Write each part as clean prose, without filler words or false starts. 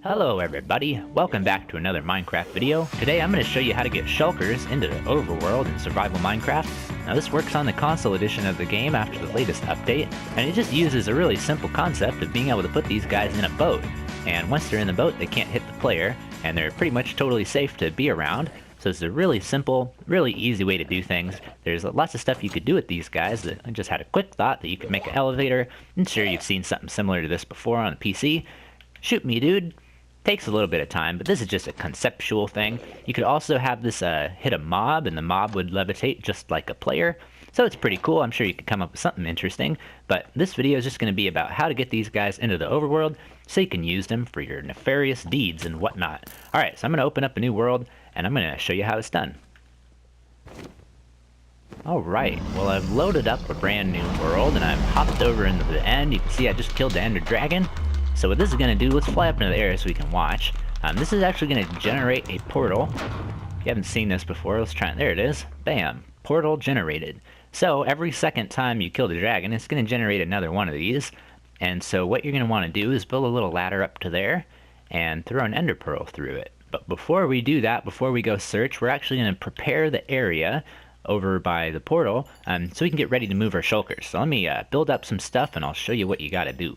Hello everybody, welcome back to another Minecraft video. Today I'm going to show you how to get shulkers into the Overworld in survival Minecraft. Now this works on the console edition of the game after the latest update, and it just uses a really simple concept of being able to put these guys in a boat. And once they're in the boat, they can't hit the player, and they're pretty much totally safe to be around. So it's a really simple, really easy way to do things. There's lots of stuff you could do with these guys. I just had a quick thought that you could make an elevator. I'm sure you've seen something similar to this before on the PC. Shoot me, dude. Takes a little bit of time, but this is just a conceptual thing. You could also have this hit a mob, and the mob would levitate just like a player. So it's pretty cool. I'm sure you could come up with something interesting. But this video is just going to be about how to get these guys into the overworld so you can use them for your nefarious deeds and whatnot. Alright, so I'm going to open up a new world, and I'm going to show you how it's done. Alright, well I've loaded up a brand new world, and I've hopped over into the end. You can see I just killed the ender dragon. So what this is going to do, let's fly up into the air so we can watch. This is actually going to generate a portal. If you haven't seen this before, let's try it. There it is. Bam. Portal generated. So every second time you kill the dragon, it's going to generate another one of these. And so what you're going to want to do is build a little ladder up to there and throw an ender pearl through it. But before we do that, before we go search, we're actually going to prepare the area over by the portal so we can get ready to move our shulkers. So let me build up some stuff and I'll show you what you got to do.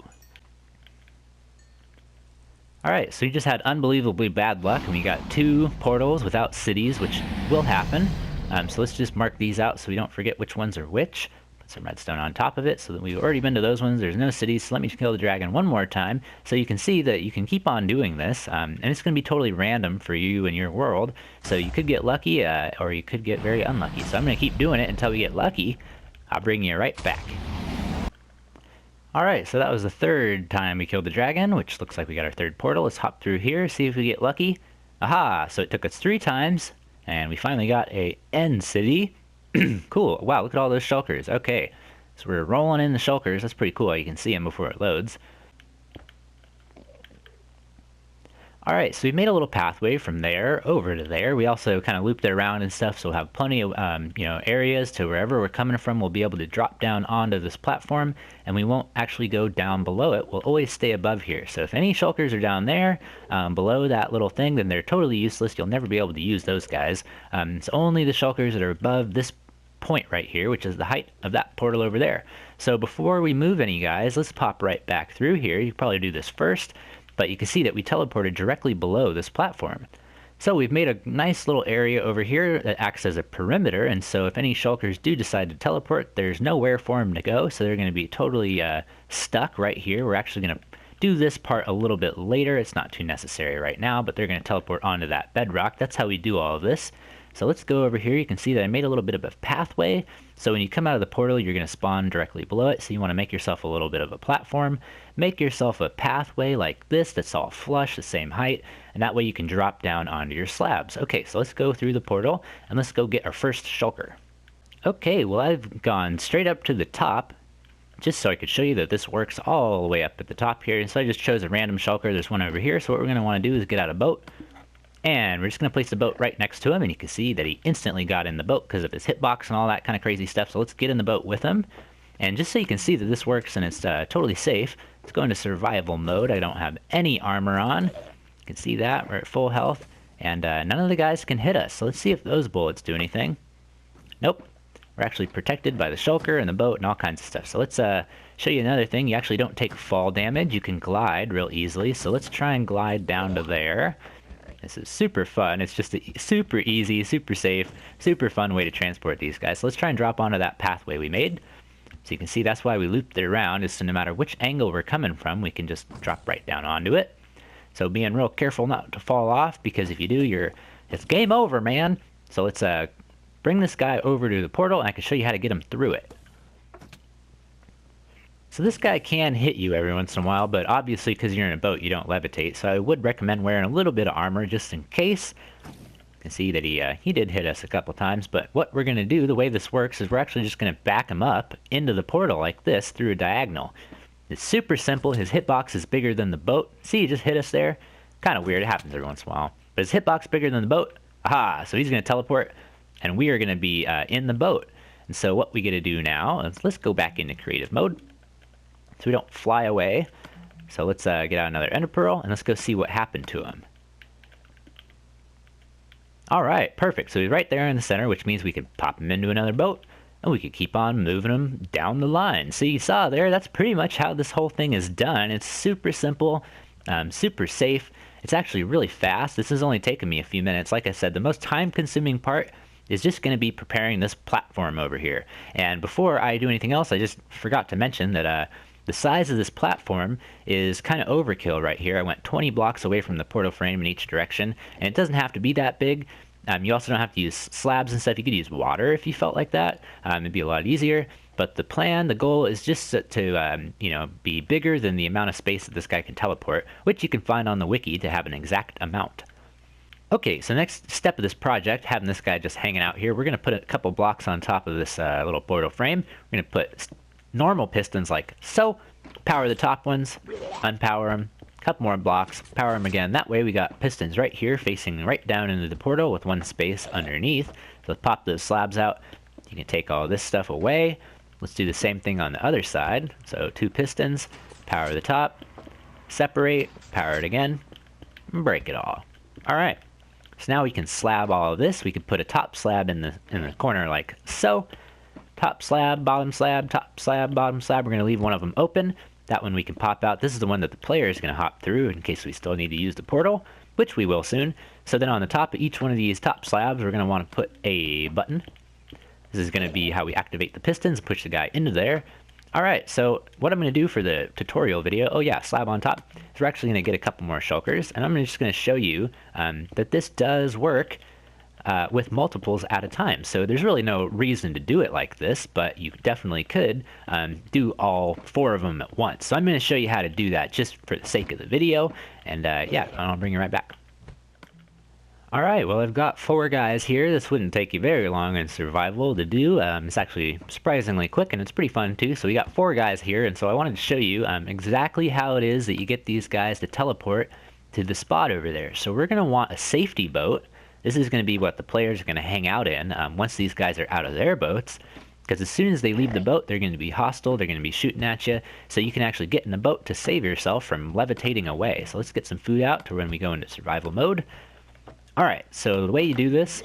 Alright, so you just had unbelievably bad luck, and we got 2 portals without cities, which will happen. So let's just mark these out so we don't forget which ones are which. Put some redstone on top of it so that we've already been to those ones. There's no cities, so let me kill the dragon one more time. So you can see that you can keep on doing this, and it's going to be totally random for you and your world. So you could get lucky, or you could get very unlucky. So I'm going to keep doing it until we get lucky. I'll bring you right back. Alright, so that was the 3rd time we killed the dragon, which looks like we got our 3rd portal. Let's hop through here, see if we get lucky. Aha! So it took us 3 times, and we finally got a end city. Cool. Wow, look at all those shulkers. Okay, so we're rolling in the shulkers. That's pretty cool. You can see them before it loads. Alright, so we made a little pathway from there over to there. We also kind of looped it around and stuff, so we'll have plenty of areas to wherever we're coming from. We'll be able to drop down onto this platform, and we won't actually go down below it. We'll always stay above here. So if any shulkers are down there, below that little thing, then they're totally useless. You'll never be able to use those guys. It's only the shulkers that are above this point right here, which is the height of that portal over there. So before we move any guys, let's pop right back through here. You probably do this first. But you can see that we teleported directly below this platform. So we've made a nice little area over here that acts as a perimeter, and so if any shulkers do decide to teleport, there's nowhere for them to go, so they're going to be totally stuck right here. We're actually going to do this part a little bit later. It's not too necessary right now, but they're going to teleport onto that bedrock. That's how we do all of this. So let's go over here. You can see that I made a little bit of a pathway. So when you come out of the portal, you're going to spawn directly below it. So you want to make yourself a little bit of a platform. Make yourself a pathway like this that's all flush, the same height. And that way you can drop down onto your slabs. Okay, so let's go through the portal and let's go get our first shulker. Okay, well I've gone straight up to the top just so I could show you that this works all the way up at the top here. And so I just chose a random shulker. There's one over here. So what we're going to want to do is get out a boat. And we're just going to place the boat right next to him, and you can see that he instantly got in the boat because of his hitbox and all that kind of crazy stuff. So let's get in the boat with him. And just so you can see that this works and it's totally safe, let's go into survival mode. I don't have any armor on. You can see that. We're at full health, and none of the guys can hit us. So let's see if those bullets do anything. Nope. We're actually protected by the shulker and the boat and all kinds of stuff. So let's show you another thing. You actually don't take fall damage. You can glide real easily. So let's try and glide down to there. This is super fun. It's just a super easy, super safe, super fun way to transport these guys. So let's try and drop onto that pathway we made. So you can see that's why we looped it around, is so no matter which angle we're coming from, we can just drop right down onto it. So being real careful not to fall off, because if you do, it's game over, man. So let's bring this guy over to the portal, and I can show you how to get him through it. So this guy can hit you every once in a while, but obviously because you're in a boat, you don't levitate. So I would recommend wearing a little bit of armor just in case. You can see that he did hit us a couple times, but what we're going to do, the way this works, is we're actually just going to back him up into the portal like this through a diagonal. It's super simple. His hitbox is bigger than the boat. See, he just hit us there. Kind of weird. It happens every once in a while. But his hitbox bigger than the boat. Aha! So he's going to teleport, and we are going to be in the boat. And so what we get to do now is let's go back into creative mode, so we don't fly away. So let's get out another ender pearl, and let's go see what happened to him. All right, perfect. So he's right there in the center, which means we could pop him into another boat, and we could keep on moving him down the line. So you saw there, that's pretty much how this whole thing is done. It's super simple, super safe. It's actually really fast. This has only taken me a few minutes. Like I said, the most time-consuming part is just going to be preparing this platform over here. And before I do anything else, I just forgot to mention that the size of this platform is kind of overkill right here. I went 20 blocks away from the portal frame in each direction, and it doesn't have to be that big. You also don't have to use slabs and stuff. You could use water if you felt like that. It'd be a lot easier. But the plan, the goal is just to be bigger than the amount of space that this guy can teleport, which you can find on the wiki to have an exact amount. Okay, so next step of this project, having this guy just hanging out here, we're going to put a couple blocks on top of this little portal frame. We're going to put normal pistons like so, power the top ones, unpower them, couple more blocks, power them again. That way we got pistons right here facing right down into the portal with one space underneath. So let's pop those slabs out. You can take all this stuff away. Let's do the same thing on the other side. So 2 pistons, power the top, separate, power it again, and break it all. All right. So now we can slab all of this. We could put a top slab in the corner like so. Top slab, bottom slab, top slab, bottom slab. We're going to leave one of them open. That one we can pop out. This is the one that the player is going to hop through in case we still need to use the portal, which we will soon. So then on the top of each one of these top slabs, we're going to want to put a button. This is going to be how we activate the pistons, push the guy into there. All right, so what I'm going to do for the tutorial video, oh yeah, slab on top, is we're actually going to get a couple more shulkers, and I'm just going to show you that this does work with multiples at a time. So there's really no reason to do it like this, but you definitely could do all 4 of them at once. So I'm going to show you how to do that just for the sake of the video, and yeah, I'll bring you right back. Alright, well I've got 4 guys here. This wouldn't take you very long in survival to do. It's actually surprisingly quick and it's pretty fun too. So we got 4 guys here, and so I wanted to show you exactly how it is that you get these guys to teleport to the spot over there. So we're going to want a safety boat. This is going to be what the players are going to hang out in once these guys are out of their boats. Because as soon as they leave the boat, they're going to be hostile, they're going to be shooting at you, so you can actually get in the boat to save yourself from levitating away. So let's get some food out to when we go into survival mode. Alright, so the way you do this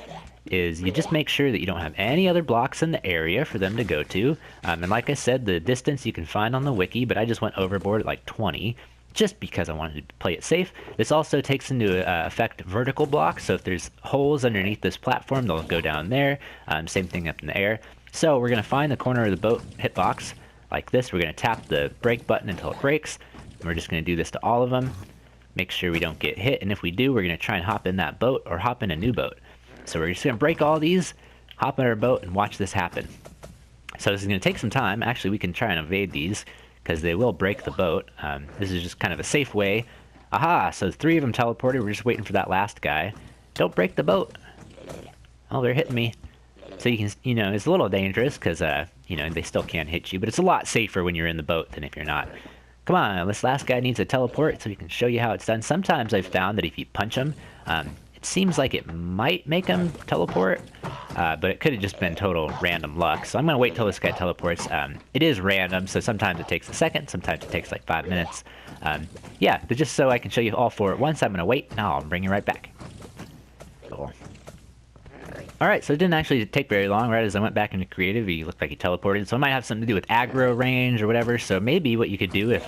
is you just make sure that you don't have any other blocks in the area for them to go to. And like I said, the distance you can find on the wiki, but I just went overboard at like 20, just because I wanted to play it safe. This also takes into effect vertical blocks, so if there's holes underneath this platform, they'll go down there. Same thing up in the air. So we're going to find the corner of the boat hitbox like this. We're going to tap the brake button until it breaks. And we're just going to do this to all of them. Make sure we don't get hit, and if we do, we're going to try and hop in that boat or hop in a new boat. So we're just going to break all these, hop in our boat, and watch this happen. So this is going to take some time. Actually, we can try and evade these because they will break the boat. This is just kind of a safe way. Aha! So 3 of them teleported. We're just waiting for that last guy. Don't break the boat. Oh, they're hitting me. So you can, it's a little dangerous because, they still can't hit you, but it's a lot safer when you're in the boat than if you're not. Come on, this last guy needs a teleport so we can show you how it's done. Sometimes I've found that if you punch him, it seems like it might make him teleport, but it could have just been total random luck. So I'm going to wait till this guy teleports. It is random, so sometimes it takes a second, sometimes it takes like 5 minutes. Yeah, but just so I can show you all 4 at once, I'm going to wait, and I'll bring you right back. Cool. Alright, so it didn't actually take very long. Right as I went back into creative, he looked like he teleported. So it might have something to do with aggro range or whatever. So maybe what you could do if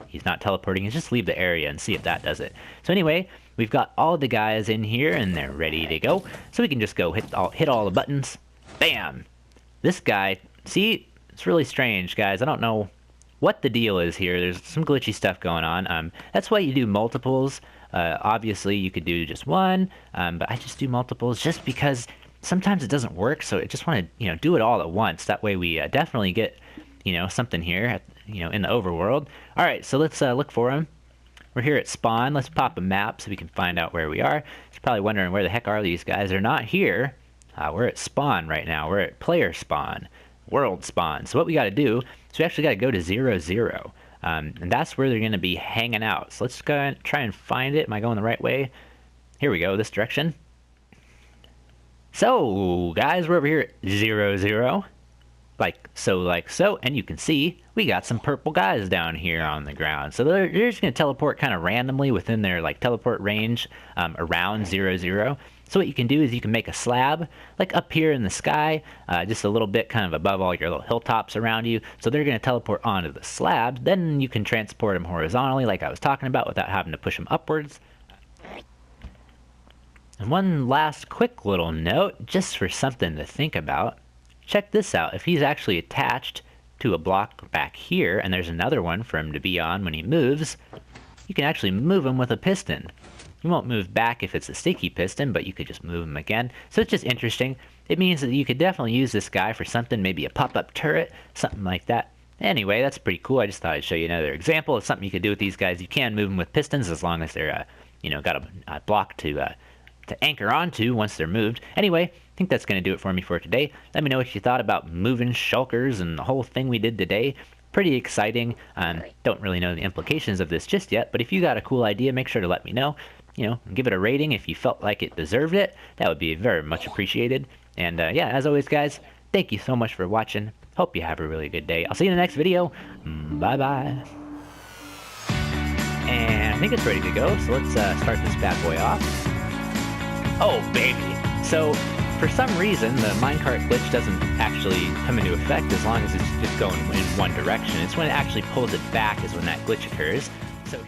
he's not teleporting is just leave the area and see if that does it. So anyway, we've got all the guys in here and they're ready to go. So we can just go hit all the buttons. Bam! This guy, see, it's really strange, guys. I don't know what the deal is here. There's some glitchy stuff going on. That's why you do multiples. Obviously, you could do just one, but I just do multiples just because sometimes it doesn't work, so I just want to, do it all at once. That way we definitely get, something here, in the overworld. All right, so let's look for him. We're here at spawn. Let's pop a map so we can find out where we are. You're probably wondering where the heck are these guys. They're not here. We're at spawn right now. We're at player spawn, world spawn. So what we got to do is we actually got to go to 0, 0. And that's where they're going to be hanging out. So let's go and try and find it. Am I going the right way? Here we go, this direction. So, guys, we're over here at 0, 0. like so, and you can see we got some purple guys down here on the ground. So they're just going to teleport kind of randomly within their like teleport range around 0, 0. So what you can do is you can make a slab like up here in the sky, just a little bit kind of above all your little hilltops around you. So they're going to teleport onto the slab. Then you can transport them horizontally like I was talking about without having to push them upwards. And one last quick little note, just for something to think about. Check this out. If he's actually attached to a block back here, and there's another one for him to be on when he moves, you can actually move him with a piston. You won't move back if it's a sticky piston, but you could just move him again. So it's just interesting. It means that you could definitely use this guy for something, maybe a pop-up turret, something like that. Anyway, that's pretty cool. I just thought I'd show you another example of something you could do with these guys. You can move them with pistons as long as they're, got a block to anchor onto once they're moved. Anyway, I think that's going to do it for me for today. Let me know what you thought about moving shulkers and the whole thing we did today. Pretty exciting. Don't really know the implications of this just yet, but if you got a cool idea, make sure to let me know. Give it a rating if you felt like it deserved it. That would be very much appreciated. And yeah, as always, guys, thank you so much for watching. Hope you have a really good day. I'll see you in the next video. Bye-bye. And I think it's ready to go, so let's start this bad boy off. Oh, baby. So, for some reason, the minecart glitch doesn't actually come into effect as long as it's just going in one direction. It's when it actually pulls it back is when that glitch occurs. So